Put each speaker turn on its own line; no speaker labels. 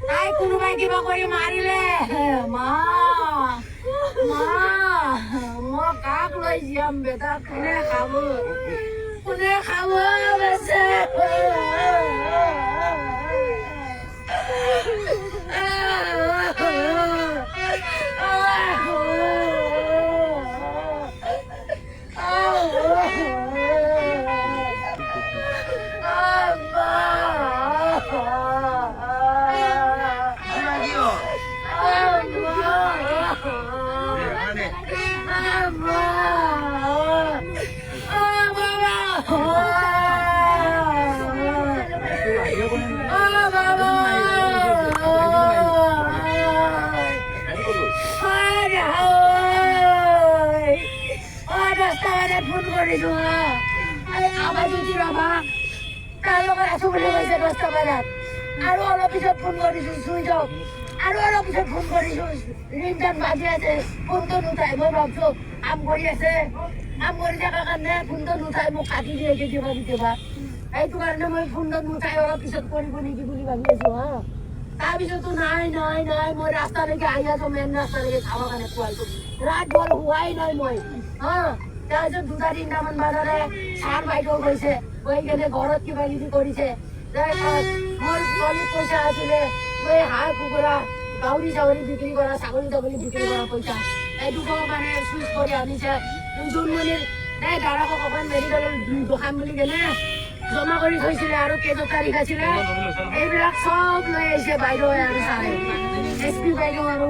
তাই কোনোবাই কিবা কৰি মাৰিলে মা মই কাক লৈ যাম বেটা কোনে খাব বেছে ফোন কৰিছো আমাৰ যদি ৰবা তাৰ লগত আছো বুলি কৈছে 10টা বজাত আৰু অলপ পিছত ফোন কৰিছো চুইচ অফ আৰু অলপ পিছত ফোন কৰিছো ৰিংটন বাজি আছে ফোনটো নুঠাই মই ভাবছো কাম কৰি আছে কাম কৰি থকাৰ কাৰণে ফোনটো নুঠাই মোক কাটি দিয়ে কেতিয়াবা সেইটো কাৰণে মই ফোনটো নুঠাই অলপ পিছত কৰিব নেকি বুলি ভাবি আছো হা তাৰপিছতো নাই মই ৰাস্তালৈকে আহি আছো মেইন ৰাস্তালৈকে খাবৰ কাৰণে পোৱাইছো ৰাত ভৰ হোৱাই নাই মই হা তাৰপিছত 2-3টামান বজাতে ছাৰ বাইদেউ গৈছে গৈ কেনে ঘৰত কিবা কিবি কৰিছে মোৰ ছোৱালীৰ পইচা আছিলে মই হাঁহ কুকুৰা গাহৰি চাহৰি বিক্ৰী কৰা ছাগলী তাগলী বিক্ৰী কৰা পইচা এইটোকো মানে চুইচ কৰি আনিছে জোনমণিৰ এই দাদাকক অকণ মেডিকেলৰ দোকান বুলি কেনে জমা কৰি থৈছিলে আৰু কেইটা তাৰিখ আছিলে এইবিলাক চব লৈ আহিছে বাইদেউ আৰু ছাৰে SP বাইদেউ আৰু